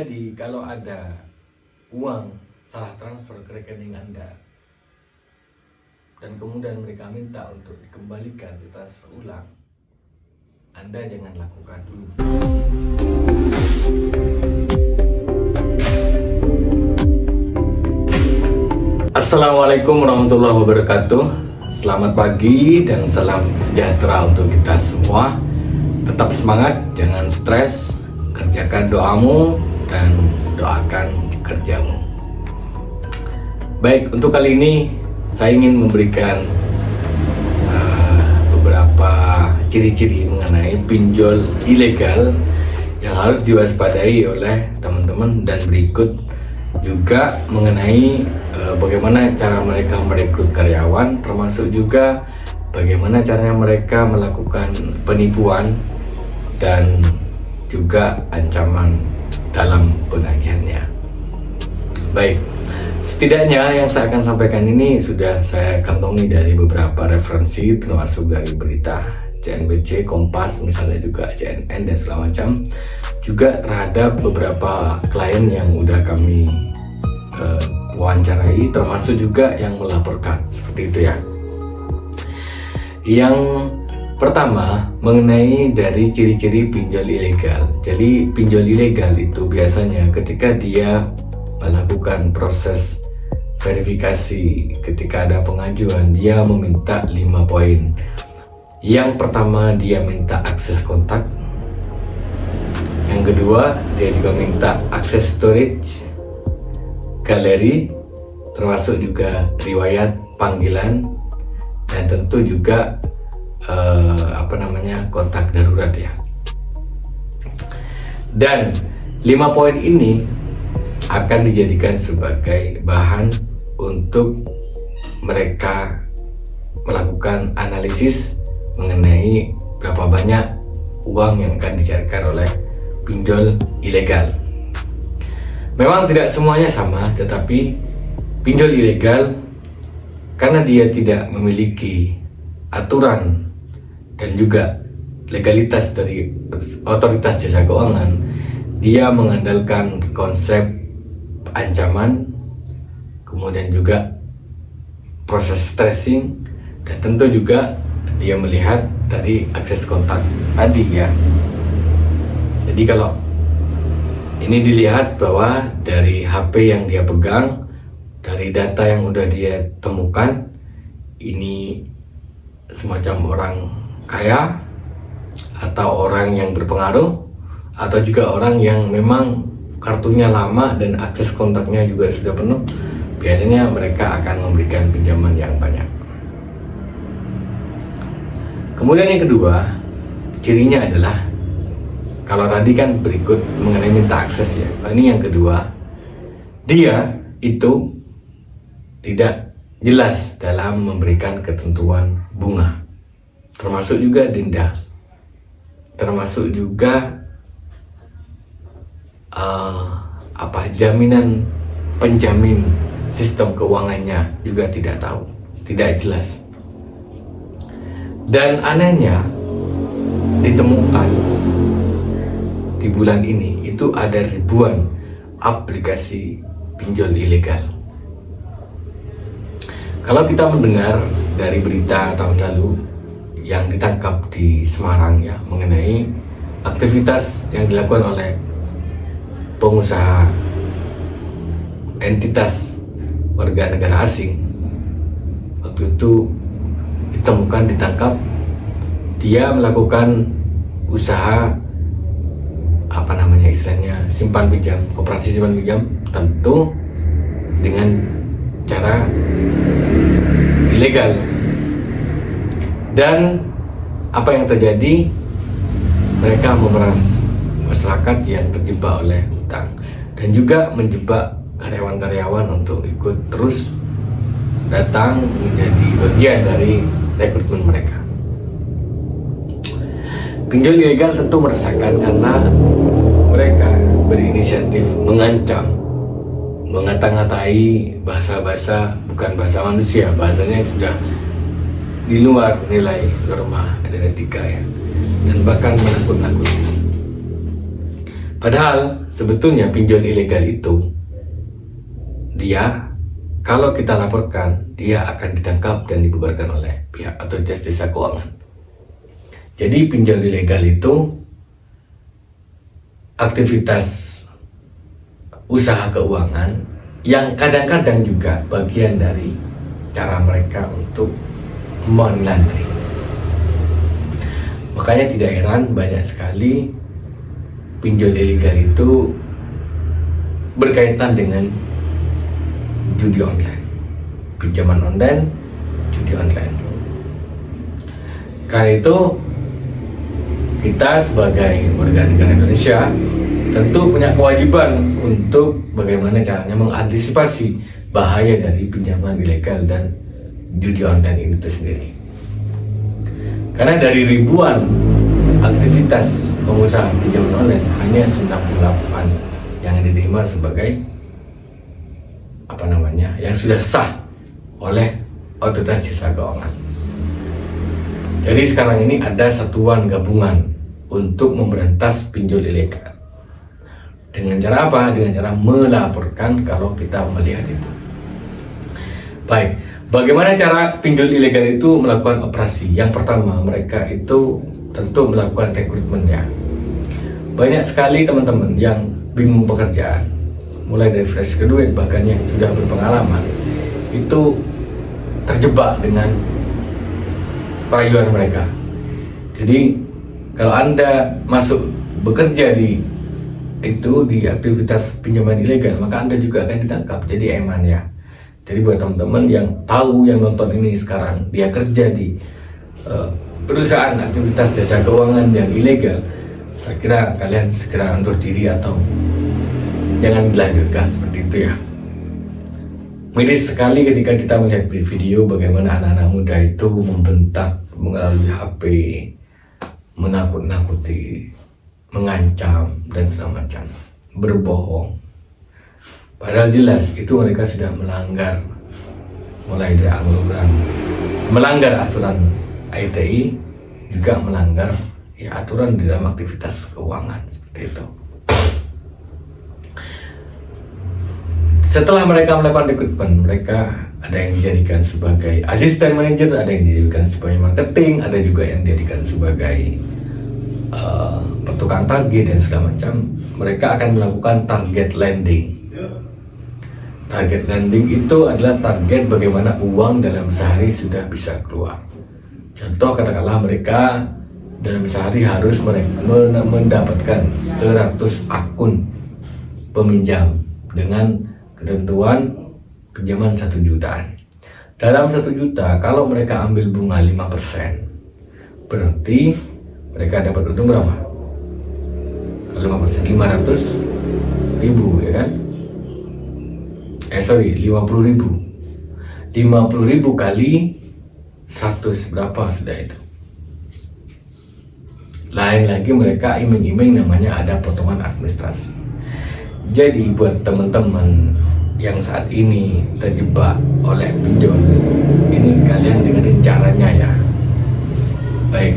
Jadi kalau ada uang salah transfer ke rekening Anda dan kemudian mereka minta untuk dikembalikan, ditransfer ulang, Anda jangan lakukan dulu. Assalamualaikum warahmatullahi wabarakatuh. Selamat pagi dan salam sejahtera untuk kita semua. Tetap semangat, jangan stres, kerjakan doamu dan doakan kerjamu. Baik, untuk kali ini saya ingin memberikan beberapa ciri-ciri mengenai pinjol ilegal yang harus diwaspadai oleh teman-teman, dan berikut juga mengenai bagaimana cara mereka merekrut karyawan, termasuk juga bagaimana caranya mereka melakukan penipuan dan juga ancaman dalam penagihannya. Baik, setidaknya yang saya akan sampaikan ini sudah saya kantongi dari beberapa referensi, termasuk dari berita CNBC, Kompas, misalnya juga CNN dan segala macam, juga terhadap beberapa klien yang udah kami wawancarai, termasuk juga yang melaporkan, seperti itu ya. Yang pertama, mengenai dari ciri-ciri pinjol ilegal. Jadi pinjol ilegal itu biasanya ketika dia melakukan proses verifikasi, ketika ada pengajuan, dia meminta 5 poin. Yang pertama, dia minta akses kontak. Yang kedua, dia juga minta akses storage, galeri, termasuk juga riwayat panggilan, dan tentu juga kontak darurat ya. Dan 5 poin ini akan dijadikan sebagai bahan untuk mereka melakukan analisis mengenai berapa banyak uang yang akan dicairkan oleh pinjol ilegal. Memang tidak semuanya sama, tetapi pinjol ilegal karena dia tidak memiliki aturan dan juga legalitas dari otoritas jasa keuangan, dia mengandalkan konsep ancaman, kemudian juga proses tracing, dan tentu juga dia melihat dari akses kontak tadi ya. Jadi kalau ini dilihat bahwa dari HP yang dia pegang, dari data yang udah dia temukan, ini semacam orang kaya atau orang yang berpengaruh, atau juga orang yang memang kartunya lama dan akses kontaknya juga sudah penuh, biasanya mereka akan memberikan pinjaman yang banyak. Kemudian yang kedua, cirinya adalah, kalau tadi kan berikut mengenai minta akses ya, ini yang kedua, dia itu tidak jelas dalam memberikan ketentuan bunga, termasuk juga denda, termasuk juga jaminan penjamin sistem keuangannya juga tidak tahu, tidak jelas. Dan anehnya ditemukan di bulan ini itu ada ribuan aplikasi pinjol ilegal. Kalau kita mendengar dari berita tahun lalu yang ditangkap di Semarang ya, mengenai aktivitas yang dilakukan oleh pengusaha entitas warga negara asing, waktu itu ditemukan, ditangkap, dia melakukan usaha istilahnya simpan pinjam, koperasi simpan pinjam, tentu dengan cara ilegal. Dan apa yang terjadi? Mereka memeras masyarakat yang terjebak oleh hutang, dan juga menjebak karyawan-karyawan untuk ikut terus datang menjadi bagian dari rekrutmen mereka. Pinjol ilegal tentu meresahkan karena mereka berinisiatif mengancam, mengata-ngatai, bahasa-bahasa bukan bahasa manusia, bahasanya sudah di luar nilai norma dan etika ya, dan bahkan menakut-nakuti. Padahal sebetulnya pinjol ilegal itu, dia kalau kita laporkan, dia akan ditangkap dan dibubarkan oleh pihak atau jasa keuangan. Jadi pinjol ilegal itu aktivitas usaha keuangan yang kadang-kadang juga bagian dari cara mereka untuk money laundering. Makanya tidak heran banyak sekali pinjol ilegal itu berkaitan dengan judi online, pinjaman online, judi online. Karena itu kita sebagai warga negara Indonesia tentu punya kewajiban untuk bagaimana caranya mengantisipasi bahaya dari pinjaman ilegal dan judi online itu sendiri. Karena dari ribuan aktivitas pengusaha pinjaman online, hanya 98 yang diterima sebagai yang sudah sah oleh otoritas jasa keuangan. Jadi sekarang ini ada satuan gabungan untuk memberantas pinjol ilegal. Dengan cara apa? Dengan cara melaporkan kalau kita melihat itu. Baik, bagaimana cara pinjol ilegal itu melakukan operasi? Yang pertama, mereka itu tentu melakukan rekrutmen ya. Banyak sekali teman-teman yang bingung pekerjaan, mulai dari fresh graduate bahkan yang sudah berpengalaman, itu terjebak dengan rayuan mereka. Jadi kalau Anda masuk bekerja di aktivitas pinjaman ilegal, maka Anda juga akan ditangkap. Jadi eman ya. Jadi buat teman-teman yang tahu, yang nonton ini sekarang, dia kerja di perusahaan aktivitas jasa keuangan yang ilegal, saya kira kalian segera undur diri atau jangan dilanjutkan seperti itu ya. Miris sekali ketika kita melihat video bagaimana anak-anak muda itu membentak melalui HP, menakut-nakuti, mengancam dan segala macam, berbohong. Padahal jelas itu mereka sudah melanggar, mulai dari anggaran, melanggar aturan ITI, juga melanggar ya aturan di dalam aktivitas keuangan seperti itu. Setelah mereka melakukan rekrutmen, mereka ada yang dijadikan sebagai asisten manajer, ada yang dijadikan sebagai marketing, ada juga yang dijadikan sebagai petukang tagih dan segala macam. Mereka akan melakukan target lending. Target lending itu adalah target bagaimana uang dalam sehari sudah bisa keluar. Contoh katakanlah mereka dalam sehari harus mendapatkan 100 akun peminjam dengan ketentuan pinjaman 1 jutaan. Dalam 1 juta, kalau mereka ambil bunga 5%, berarti mereka dapat untung berapa? Kalau 5%, 500 ribu ya kan? 50 ribu. 50 ribu kali 100, berapa sudah itu? Lain lagi mereka iming-iming namanya ada potongan administrasi. Jadi buat teman-teman yang saat ini terjebak oleh pinjol, ini kalian dengerin caranya ya. Baik,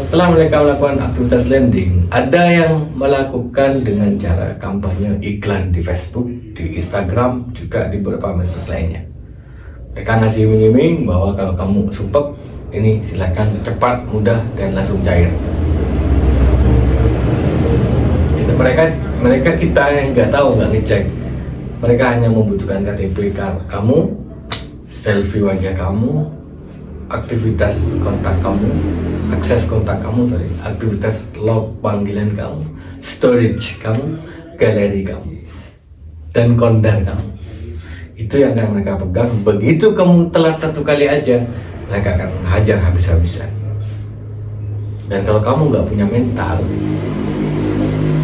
setelah mereka melakukan aktivitas lending, ada yang melakukan dengan cara kampanye iklan di Facebook, di Instagram, juga di beberapa medsos lainnya. Mereka ngasih iming-iming bahwa kalau kamu sumpek, ini silakan cepat, mudah, dan langsung cair. Mereka kita yang nggak tahu, nggak ngecek, mereka hanya membutuhkan KTP kamu, selfie wajah kamu, aktivitas kontak kamu, akses kontak kamu, aktivitas log panggilan kamu, storage kamu, galeri kamu, dan kondar kamu. Itu yang akan mereka pegang. Begitu kamu telat 1 kali aja, mereka akan hajar habis-habisan. Dan kalau kamu nggak punya mental,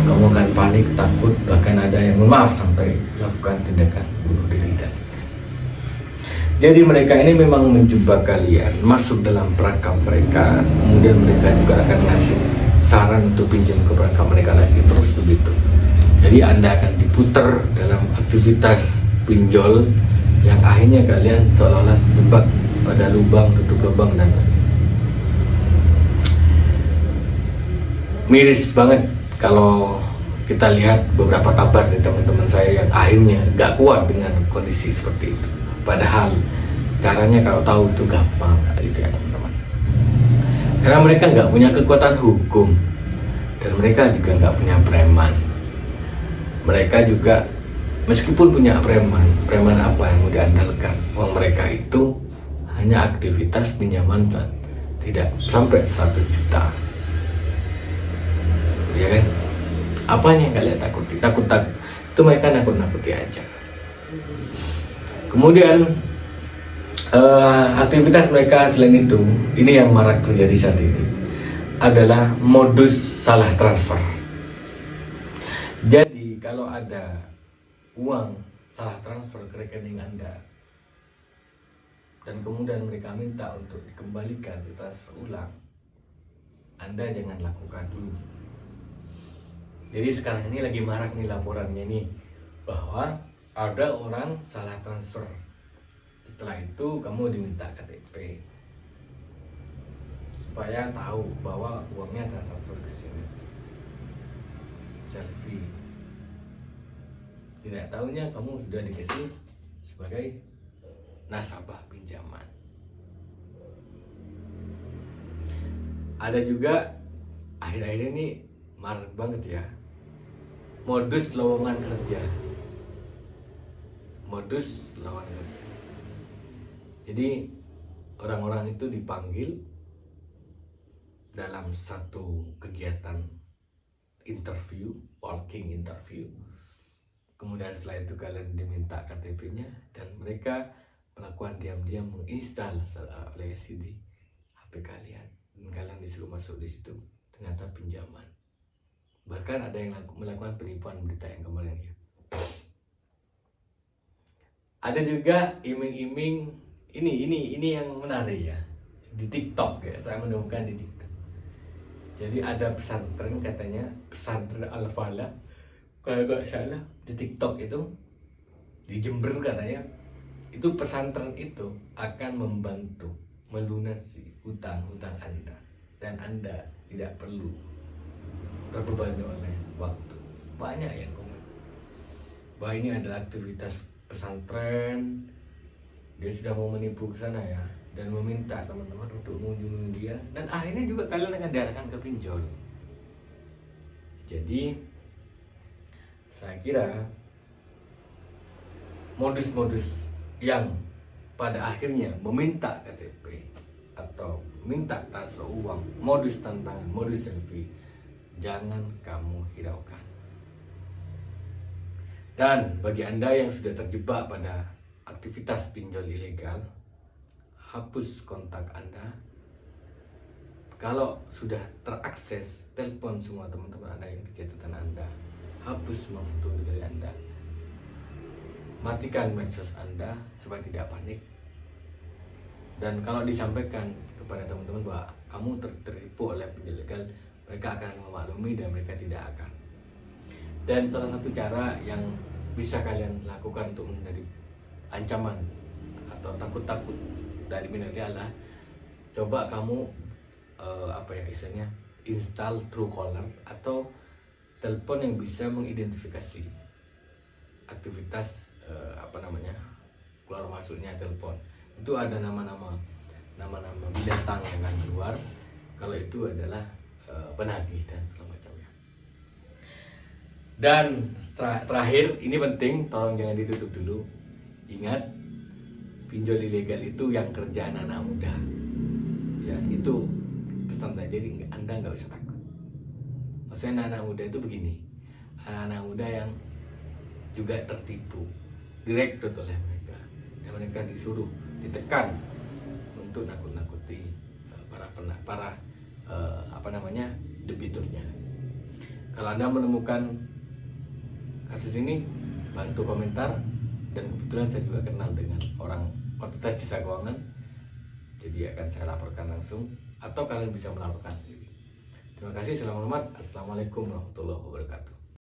kamu akan panik, takut, bahkan ada yang sampai melakukan tindakan bunuh diri. Jadi mereka ini memang menjebak kalian masuk dalam perangkap mereka, kemudian mereka juga akan ngasih saran untuk pinjam ke perangkap mereka lagi, terus begitu. Jadi Anda akan diputar dalam aktivitas pinjol yang akhirnya kalian seolah-olah terjebak pada lubang tutup lubang dan miris banget kalau kita lihat beberapa kabar dari teman-teman saya yang akhirnya gak kuat dengan kondisi seperti itu, padahal caranya kalau tahu itu gampang gitu ya teman-teman. Karena mereka nggak punya kekuatan hukum dan mereka juga nggak punya preman. Mereka juga meskipun punya preman apa yang mau diandalkan? Uang mereka itu hanya aktivitas pinjaman tidak sampai 100 juta, ya kan? Apanya yang kalian takuti? Takut itu mereka nakut-nakuti aja. Kemudian aktivitas mereka selain itu, ini yang marak terjadi saat ini, adalah modus salah transfer. Jadi kalau ada uang salah transfer ke rekening Anda dan kemudian mereka minta untuk dikembalikan, ditransfer ulang, Anda jangan lakukan dulu. Jadi sekarang ini lagi marak nih laporannya nih, bahwa ada orang salah transfer. Setelah itu kamu diminta KTP supaya tahu bahwa uangnya transfer ke sini. Selfie. Tidak tahunya kamu sudah dikasih sebagai nasabah pinjaman. Ada juga akhir-akhir ini marak banget ya, modus lowongan kerja. Modus lowongan kerja. Jadi orang-orang itu dipanggil dalam satu kegiatan interview, walking interview. Kemudian setelah itu kalian diminta KTP-nya dan mereka melakukan diam-diam menginstal aplikasi di HP kalian dan kalian disuruh masuk di situ, ternyata pinjaman. Bahkan ada yang melakukan penipuan berita yang kemarin ya. Ada juga iming-iming ini yang menarik ya, di TikTok ya, saya menemukan di TikTok. Jadi ada pesantren, katanya pesantren Al-Falah kalau gak salah, di TikTok itu di Jember katanya, itu pesantren itu akan membantu melunasi hutang-hutang Anda dan Anda tidak perlu terbebani oleh waktu. Banyak yang komen bahwa ini adalah aktivitas pesantren, dia sudah mau menipu ke sana ya, dan meminta teman-teman untuk mengunjungi dia, dan akhirnya juga kalian akan diarahkan ke pinjol. Jadi saya kira modus-modus yang pada akhirnya meminta KTP atau minta transfer uang, modus tantangan, modus selfie, jangan kamu hiraukan. Dan bagi Anda yang sudah terjebak pada aktivitas pinjol ilegal, hapus kontak Anda. Kalau sudah terakses, telepon semua teman-teman Anda yang di catatan Anda. Hapus semua foto dari Anda. Matikan medsos Anda supaya tidak panik. Dan kalau disampaikan kepada teman-teman bahwa kamu tertipu oleh pinjol ilegal, mereka akan memaklumi dan mereka tidak akan. Dan salah satu cara yang bisa kalian lakukan untuk menghindari ancaman atau takut-takut dari pinjol adalah coba kamu istilahnya install Truecaller atau telepon yang bisa mengidentifikasi aktivitas keluar masuknya telepon. Itu ada nama-nama binatang yang akan keluar kalau itu adalah penagih dan segala macamnya. Dan terakhir, ini penting, tolong jangan ditutup dulu. Ingat, pinjol ilegal itu yang kerja anak-anak muda. Ya, itu pesan saya. Jadi Anda nggak usah takut. Maksudnya anak-anak muda itu begini, anak-anak muda yang juga tertipu, direkrut oleh mereka, dan mereka disuruh, ditekan untuk nakut-nakuti para debiturnya. Kalau Anda menemukan kasus ini, bantu komentar. Dan kebetulan saya juga kenal dengan orang otoritas jasa keuangan, jadi akan saya laporkan langsung atau kalian bisa melaporkan sendiri. Terima kasih. Assalamualaikum warahmatullahi wabarakatuh.